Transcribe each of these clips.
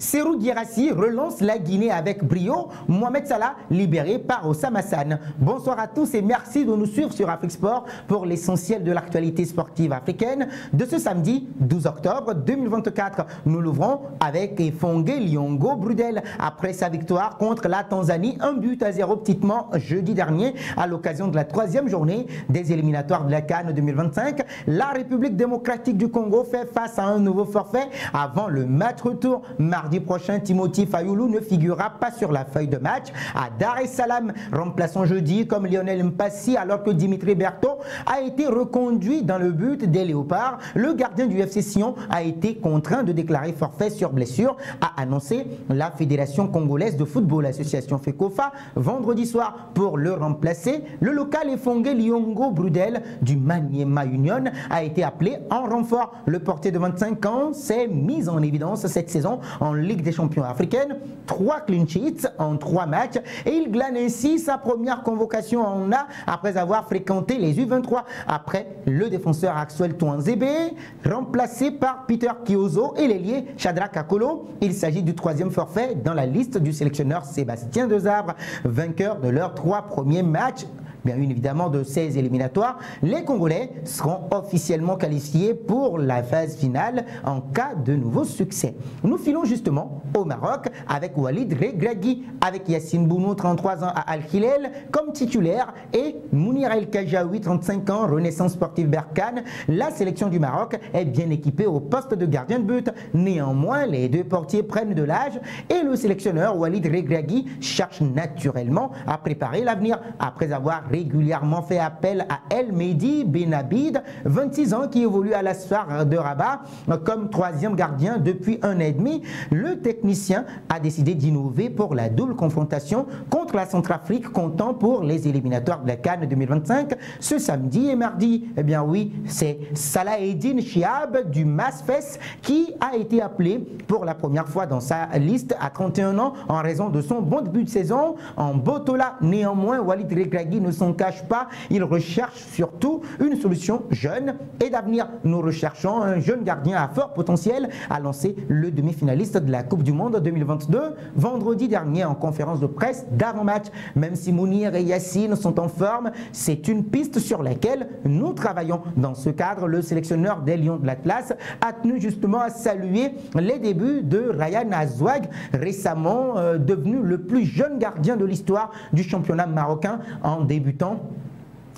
Serhou Guirassy relance la Guinée avec brio. Mohamed Salah libéré par Oussama Hassan. Bonsoir à tous et merci de nous suivre sur Afrique Sport pour l'essentiel de l'actualité sportive africaine de ce samedi 12 octobre 2024. Nous l'ouvrons avec Efongue Liongo Brudel après sa victoire contre la Tanzanie, 1-0 petitement jeudi dernier à l'occasion de la 3e journée des éliminatoires de la CAN 2025. La République démocratique du Congo fait face à un nouveau forfait avant le match retour. Mardi prochain, Timothy Fayulu ne figurera pas sur la feuille de match à Dar es Salaam, remplaçant jeudi comme Lionel Mpassi alors que Dimitri Berthaud a été reconduit dans le but des Léopards. Le gardien du FC Sion a été contraint de déclarer forfait sur blessure, a annoncé la Fédération congolaise de football, l'association FECOFA, vendredi soir. Pour le remplacer, le local Efongue Liongo Brudel du Maniema Union a été appelé en renfort. Le portier de 25 ans s'est mis en évidence cette saison en Ligue des champions africaine, 3 clean sheets en 3 matchs et il glane ainsi sa première convocation en A après avoir fréquenté les U23 après le défenseur Axel Touanzebe remplacé par Peter Kiozo et l'ailier Shadrack Akolo. Il s'agit du 3e forfait dans la liste du sélectionneur Sébastien Desabre, vainqueur de leurs 3 premiers matchs. Bien évidemment de ces éliminatoires, les Congolais seront officiellement qualifiés pour la phase finale en cas de nouveau succès. Nous filons justement au Maroc avec Walid Regragui, avec Yassine Bounou, 33 ans à Al-Hilal comme titulaire et Mounir El Kajaoui, 35 ans, Renaissance Sportive Berkane. La sélection du Maroc est bien équipée au poste de gardien de but. Néanmoins, les 2 portiers prennent de l'âge et le sélectionneur Walid Regragui cherche naturellement à préparer l'avenir après avoir régulièrement fait appel à El Mehdi Benabid, 26 ans, qui évolue à l'Asfar de Rabat comme 3e gardien depuis 1 an et demi. Le technicien a décidé d'innover pour la double confrontation contre la Centrafrique, comptant pour les éliminatoires de la CAN 2025 ce samedi et mardi. Eh bien oui, c'est Salah Eddine Chiab du Masfes qui a été appelé pour la première fois dans sa liste à 31 ans en raison de son bon début de saison en Botola. Néanmoins, Walid Regragui ne s'en cache pas, il recherche surtout une solution jeune et d'avenir. Nous recherchons un jeune gardien à fort potentiel, a lancé le demi-finaliste de la Coupe du Monde 2022 vendredi dernier en conférence de presse d'avant-match. Même si Mounir et Yassine sont en forme, c'est une piste sur laquelle nous travaillons. Dans ce cadre, le sélectionneur des Lions de l'Atlas a tenu justement à saluer les débuts de Ryan Azouag, récemment devenu le plus jeune gardien de l'histoire du championnat marocain en débutant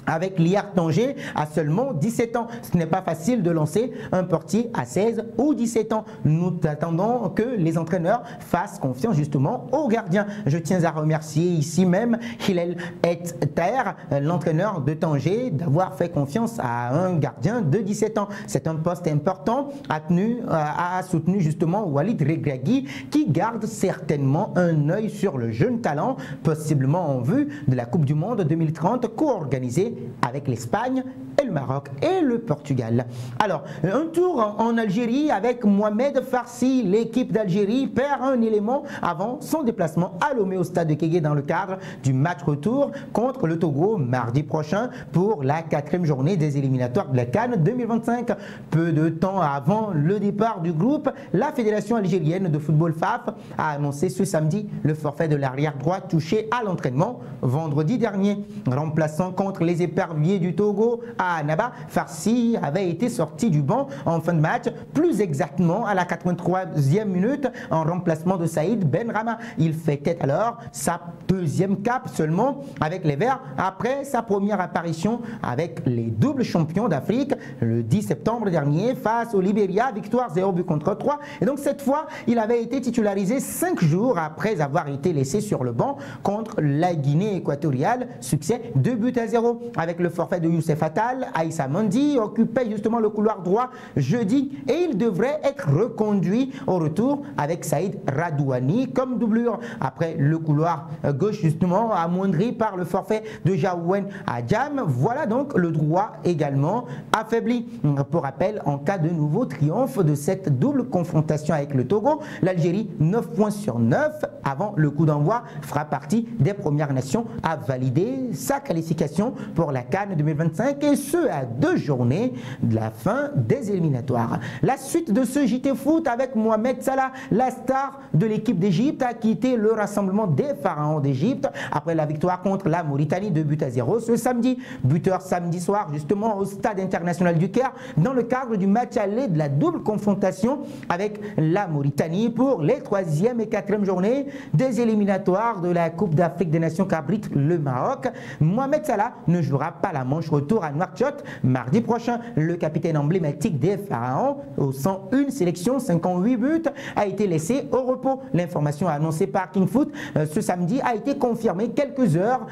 avec l'IR Tanger à seulement 17 ans. Ce n'est pas facile de lancer un portier à 16 ou 17 ans. Nous attendons que les entraîneurs fassent confiance justement aux gardiens. Je tiens à remercier ici même Hillel Et Taher, l'entraîneur de Tanger, d'avoir fait confiance à un gardien de 17 ans. C'est un poste important, a soutenu justement Walid Regragui, qui garde certainement un œil sur le jeune talent, possiblement en vue de la Coupe du Monde 2030 co-organisée avec l'Espagne et le Maroc et le Portugal. Alors, un tour en Algérie avec Mohamed Farsi. L'équipe d'Algérie perd un élément avant son déplacement à Lomé au stade de Kégué dans le cadre du match retour contre le Togo mardi prochain pour la 4e journée des éliminatoires de la CAN 2025. Peu de temps avant le départ du groupe, la Fédération algérienne de football FAF a annoncé ce samedi le forfait de l'arrière droit touché à l'entraînement vendredi dernier. Remplaçant contre les éperviers du Togo à Annaba, Farsi avait été sorti du banc en fin de match, plus exactement à la 83e minute en remplacement de Saïd Benrahma. Il fêtait alors sa 2e cape seulement avec les Verts après sa première apparition avec les doubles champions d'Afrique le 10 septembre dernier face au Libéria, victoire 0-3. Et donc cette fois, il avait été titularisé 5 jours après avoir été laissé sur le banc contre la Guinée équatoriale, succès 2-0. Avec le forfait de Youssef Attal, Aïssa Mandi occupait justement le couloir droit jeudi et il devrait être reconduit au retour avec Saïd Radouani comme doublure. Après le couloir gauche justement amoindri par le forfait de Jaouen Adjam, voilà donc le droit également affaibli. Pour rappel, en cas de nouveau triomphe de cette double confrontation avec le Togo, l'Algérie 9 points sur 9 avant le coup d'envoi fera partie des premières nations à valider sa qualification pour pour la CAN 2025 et ce à 2 journées de la fin des éliminatoires. La suite de ce JT Foot avec Mohamed Salah, la star de l'équipe d'Égypte, a quitté le rassemblement des pharaons d'Égypte après la victoire contre la Mauritanie 2-0 ce samedi. Buteur samedi soir justement au stade international du Caire dans le cadre du match aller de la double confrontation avec la Mauritanie pour les 3e et 4e journées des éliminatoires de la Coupe d'Afrique des Nations qu'abrite le Maroc. Mohamed Salah ne jouera pas la manche retour à Nouakchott mardi prochain. Le capitaine emblématique des pharaons, aux 101 sélections, 58 buts, a été laissé au repos. L'information annoncée par King Foot ce samedi a été confirmée quelques heures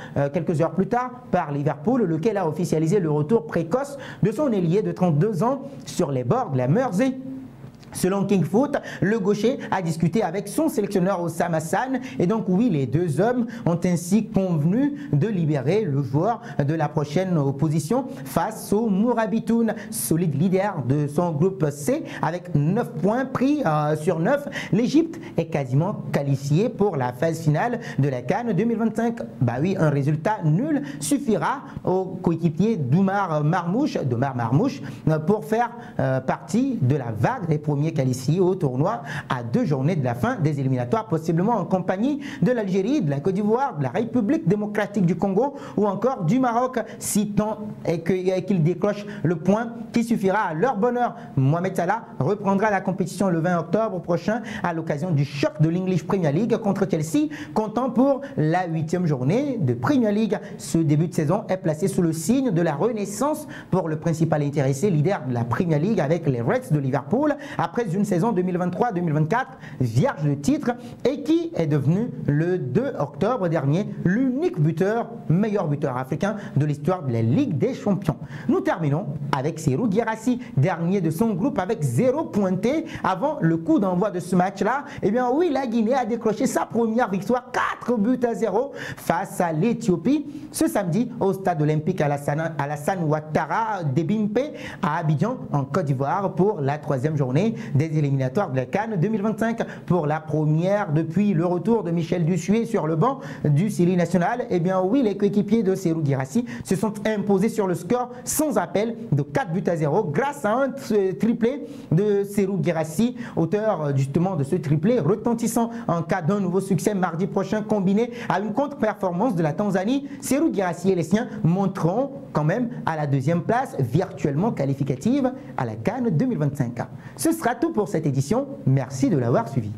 plus tard par Liverpool, lequel a officialisé le retour précoce de son ailier de 32 ans sur les bords de la Mersey. Selon King Foot, le gaucher a discuté avec son sélectionneur Oussama Hassan et donc oui, les deux hommes ont ainsi convenu de libérer le joueur de la prochaine opposition face au Mourabitoun, solide leader de son groupe C avec 9 points pris sur 9. L'Égypte est quasiment qualifiée pour la phase finale de la CAN 2025. Bah oui, un résultat nul suffira au coéquipier d'Omar Marmouche pour faire partie de la vague des premiers qualifié au tournoi à 2 journées de la fin des éliminatoires, possiblement en compagnie de l'Algérie, de la Côte d'Ivoire, de la République démocratique du Congo ou encore du Maroc, si tant est qu'ils décrochent le point qui suffira à leur bonheur. Mohamed Salah reprendra la compétition le 20 octobre prochain à l'occasion du choc de l'English Premier League contre Chelsea, comptant pour la 8e journée de Premier League. Ce début de saison est placé sous le signe de la renaissance pour le principal intéressé, leader de la Premier League avec les Reds de Liverpool, après une saison 2023-2024 vierge de titre et qui est devenu le 2 octobre dernier l'unique meilleur buteur africain de l'histoire de la Ligue des Champions. Nous terminons avec Serhou Guirassy, dernier de son groupe avec 0 pointé avant le coup d'envoi de ce match-là. Eh bien oui, la Guinée a décroché sa première victoire 4-0 face à l'Éthiopie ce samedi au stade olympique Alassane Ouattara d'Ebimpe à Abidjan en Côte d'Ivoire pour la 3e journée des éliminatoires de la CAN 2025. Pour la première depuis le retour de Michel Dussuet sur le banc du Sili national, eh bien oui, les coéquipiers de Serhou Guirassy se sont imposés sur le score sans appel de 4-0 grâce à un triplé de Serhou Guirassy, auteur justement de ce triplé retentissant en cas d'un nouveau succès mardi prochain combiné à une contre-performance de la Tanzanie. Serhou Guirassy et les siens monteront quand même à la 2e place virtuellement qualificative à la CAN 2025. Ce sera tout pour cette édition. Merci de l'avoir suivi.